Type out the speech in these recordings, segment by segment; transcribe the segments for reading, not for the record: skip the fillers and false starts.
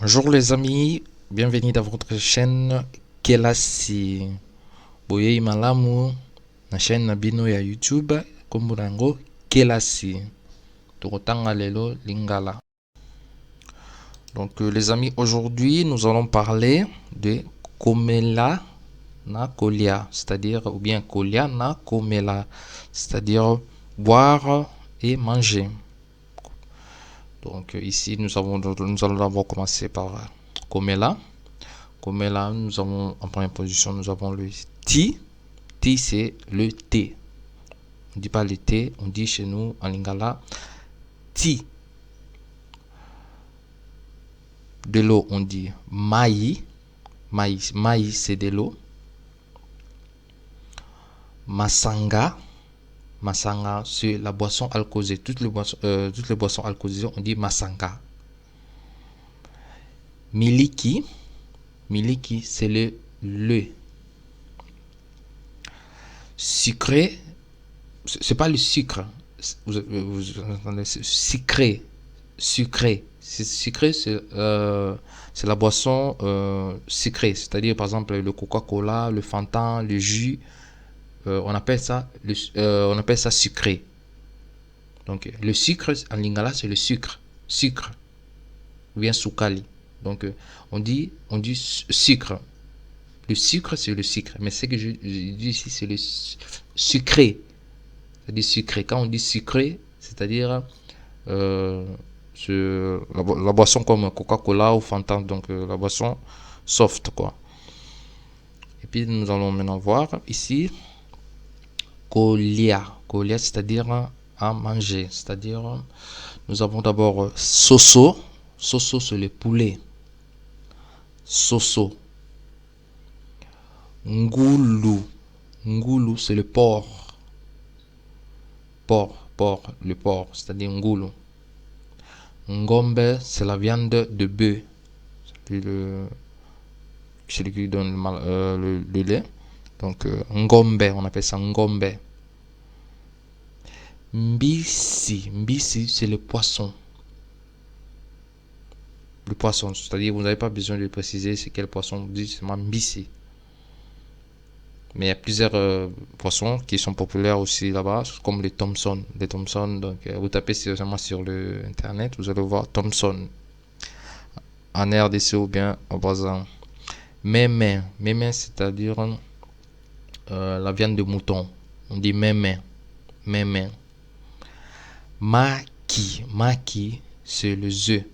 Bonjour les amis, bienvenue dans votre chaîne Kelasi. Boye malamu na chaîne na bino ya YouTube kombo nango Kelasi. Tokotanga lelo lingala. Donc les amis, aujourd'hui nous allons parler de komela na kolia, c'est-à-dire ou bien kolia na komela, c'est-à-dire boire et manger. Donc ici nous allons d'abord commencer par komela. Komela, nous avons en première position, nous avons le ti. Ti, c'est le thé. On ne dit pas le thé, on dit chez nous en lingala ti. De l'eau, on dit mai. Mai, c'est de l'eau. Masanga. Masanga, c'est la boisson alcoolisée. Toutes les boissons alcoolisées, on dit masanga. Miliki. Miliki, c'est le lait. Sucré, c'est pas le sucre. Vous entendez, sucré. Sucré. Sucré, c'est la boisson sucrée. C'est-à-dire, par exemple, le Coca-Cola, le Fanta, le jus. On appelle ça sucré. Donc, le sucre, en lingala, c'est le sucre. Sucre. Ou bien sukali. Donc, on dit sucre. Le sucre, c'est le sucre. Mais ce que je dis ici, c'est le sucré. C'est-à-dire sucré. Quand on dit sucré, c'est-à-dire la boisson comme Coca-Cola ou Fanta. Donc, la boisson soft, quoi. Et puis, nous allons maintenant voir ici kolia. Kolia, c'est-à-dire à manger. C'est-à-dire, nous avons d'abord soso. Soso, c'est le poulet. Soso. Ngoulou. Ngoulou, c'est le porc. Le porc, c'est-à-dire ngoulou. Ngombe, c'est la viande de bœuf. C'est celui qui donne le lait. Donc, ngombe, on appelle ça ngombe. Mbisi. Mbisi, c'est le poisson. Le poisson, c'est-à-dire, vous n'avez pas besoin de préciser c'est quel poisson. Vous dites seulement mbisi. Mais il y a plusieurs poissons qui sont populaires aussi là-bas, comme les Thomson. Les Thomson, donc vous tapez sérieusement sur le internet, vous allez voir Thomson en RDC ou bien au Brésil. Mémé, c'est-à-dire la viande de mouton. On dit mémé. Maki, c'est le œuf.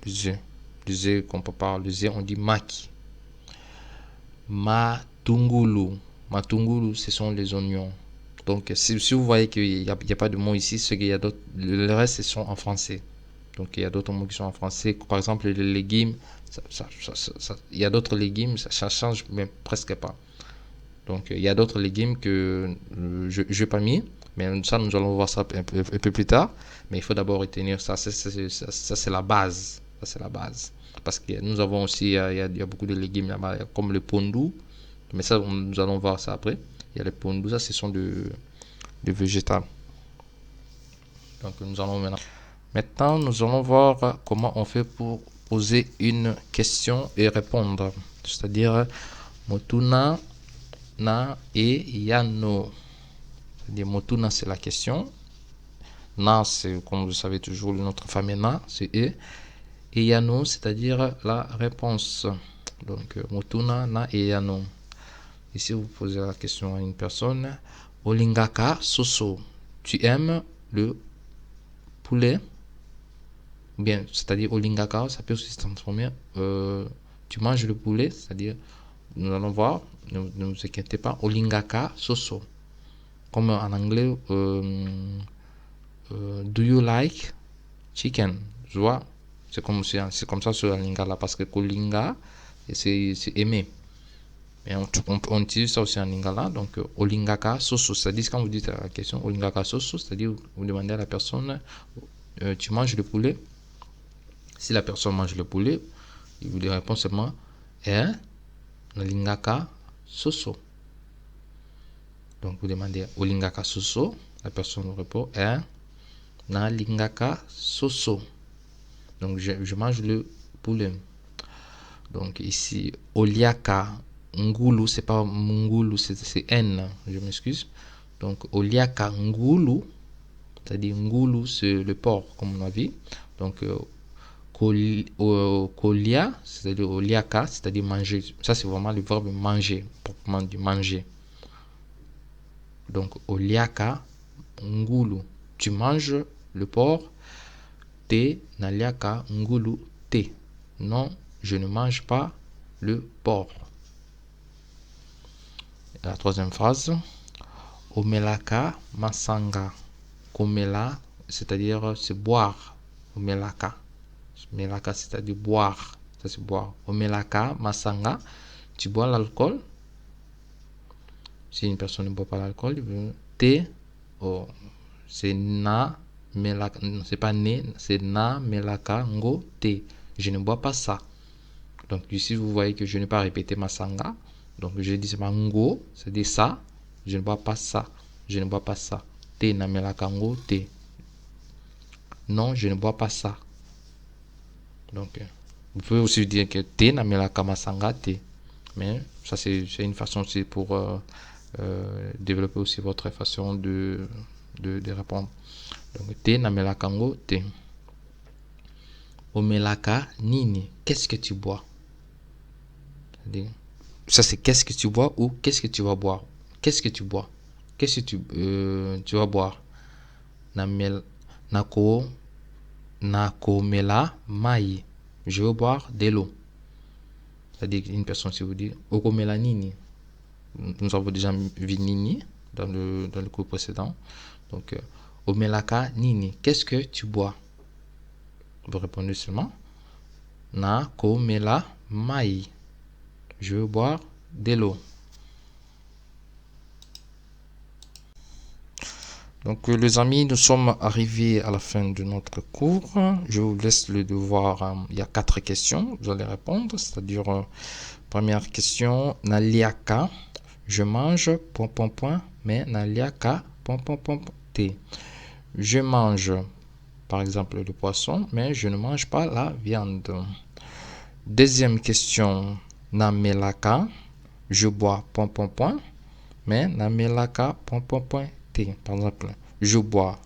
Le œuf qu'on prépare, le œuf, on dit maki. Matungulu, ce sont les oignons. Donc, si vous voyez qu'il n'y a pas de mots ici, c'est qu'il y a d'autres. Le reste, ce sont en français. Donc, il y a d'autres mots qui sont en français. Par exemple, les légumes, il y a d'autres légumes, ça change, mais presque pas. Donc, il y a d'autres légumes que je n'ai pas mis. Mais ça, nous allons voir ça un peu plus tard. Mais il faut d'abord retenir ça. Ça, c'est la base. Ça, c'est la base. Parce que nous avons aussi, il y a beaucoup de légumes là-bas, comme le pondu. Mais ça, nous allons voir ça après. Il y a les pondu, ça, ce sont de végétales. Donc, nous allons maintenant, nous allons voir comment on fait pour poser une question et répondre. C'est-à-dire, motuna na et yano. C'est-à-dire, motuna, c'est la question. Na, c'est, comme vous savez toujours, notre famille na, c'est e. Et yano, c'est-à-dire la réponse. Donc, motuna na et yano. Ici, vous posez la question à une personne. Olingaka soso. Tu aimes le poulet? Bien, c'est-à-dire olingaka, ça peut aussi se transformer. Tu manges le poulet, c'est-à-dire, nous allons voir, ne vous inquiétez pas. Olingaka soso. Comme en anglais, do you like chicken? Tu vois, c'est comme ça sur la lingala, parce que kolinga, c'est aimer. Mais on utilise ça aussi en lingala. Donc, olingaka soso, c'est-à-dire quand vous dites la question olingaka soso, c'est-à-dire vous demandez à la personne, tu manges le poulet? Si la personne mange le poulet, il vous répond seulement olingaka soso. Donc, vous demandez olingaka soso, la personne vous répond na lingaka soso. Donc, je mange le poulet. Donc ici, Oliaka, Ngulu, c'est pas Mungulu, c'est N, je m'excuse. Donc Oliaka Ngulu, c'est-à-dire Ngulu, c'est le porc, comme on a vu. Donc Kolia, c'est-à-dire Oliaka, c'est-à-dire manger. Ça, c'est vraiment le verbe manger, proprement dit manger. Donc Oliaka Ngulu, tu manges le porc. Te naliaka Ngulu te. Non, je ne mange pas le porc. La troisième phrase. Omelaka masanga. Komela, c'est-à-dire c'est boire. Omelaka. Melaka, c'est-à-dire boire. Ça, c'est boire. Omelaka masanga. Tu bois l'alcool. Si une personne ne boit pas l'alcool, te, oh, c'est na, melaka, c'est pas ne, c'est na, melaka, ngo, te. Je ne bois pas ça. Donc ici, vous voyez que je n'ai pas répété masanga. Donc je dis seulement ngo, c'est-à-dire ça. Je ne bois pas ça. Je ne bois pas ça. Te na melaka ngo, te. Non, je ne bois pas ça. Donc, vous pouvez aussi dire que te na melaka masanga, te. Mais ça, c'est une façon aussi pour développer aussi votre façon de répondre. Donc, te namelaka ngo te. Omelaka nini. Qu'est-ce que tu bois? Ça, c'est qu'est-ce que tu bois ou qu'est-ce que tu vas boire? Qu'est-ce que tu bois? Qu'est-ce que tu vas boire? Nako mela mai. Je veux boire de l'eau. C'est-à-dire une personne, si vous dites okomela nini. Nous avons déjà vu nini dans le cours précédent. Donc, omelaka nini. Qu'est-ce que tu bois? Vous répondez seulement na komela mai. Je veux boire de l'eau. Donc, les amis, nous sommes arrivés à la fin de notre cours. Je vous laisse le devoir. Il y a 4 questions. Vous allez répondre. C'est-à-dire, première question, naliaka. Je mange, point, point, point, mais naliaka, point, point, point, t. Je mange, par exemple, le poisson, mais je ne mange pas la viande. Deuxième question, namelaka. Je bois, point, point, point, mais namelaka, point, point, point, t. Par exemple, je bois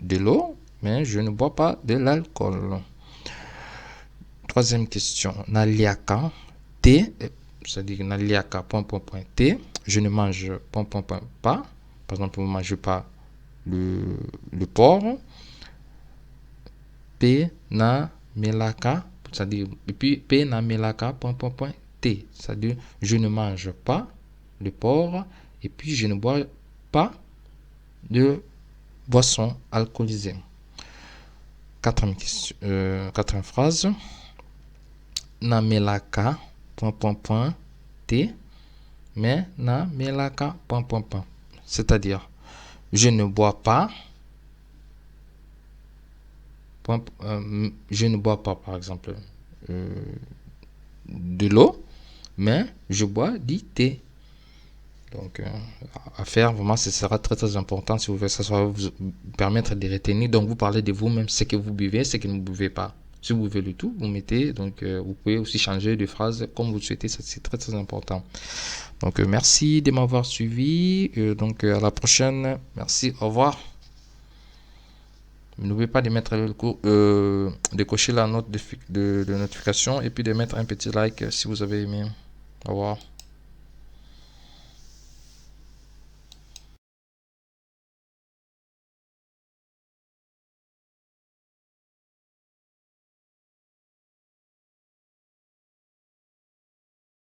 de l'eau, mais je ne bois pas de l'alcool. Troisième question, naliaka, t. C'est-à-dire naliaka, point, point, point, t. Je ne mange, point, point, point, pas. Par exemple, vous ne mangez pas le porc. P, na, melaka, c'est-à-dire, et puis P, na, melaka, point, point, point, t. C'est-à-dire, je ne mange pas le porc, et puis je ne bois pas de boisson alcoolisée. Quatrième phrase. Na, melaka, point, point, point, t. Mais na, melaka, point, point, point. C'est-à-dire, je ne bois pas. Je ne bois pas, par exemple, de l'eau, mais je bois du thé. Donc, à faire, vraiment, ce sera très, très important. Si vous voulez, ça va vous permettre de retenir. Donc, vous parlez de vous-même, ce que vous buvez, ce que vous ne buvez pas. Si vous buvez le tout, vous mettez. Donc, vous pouvez aussi changer de phrase comme vous le souhaitez. Ça, c'est très, très important. Donc, merci de m'avoir suivi. Donc, à la prochaine. Merci. Au revoir. N'oubliez pas de mettre de cocher la note de notification et puis de mettre un petit like si vous avez aimé. Au revoir.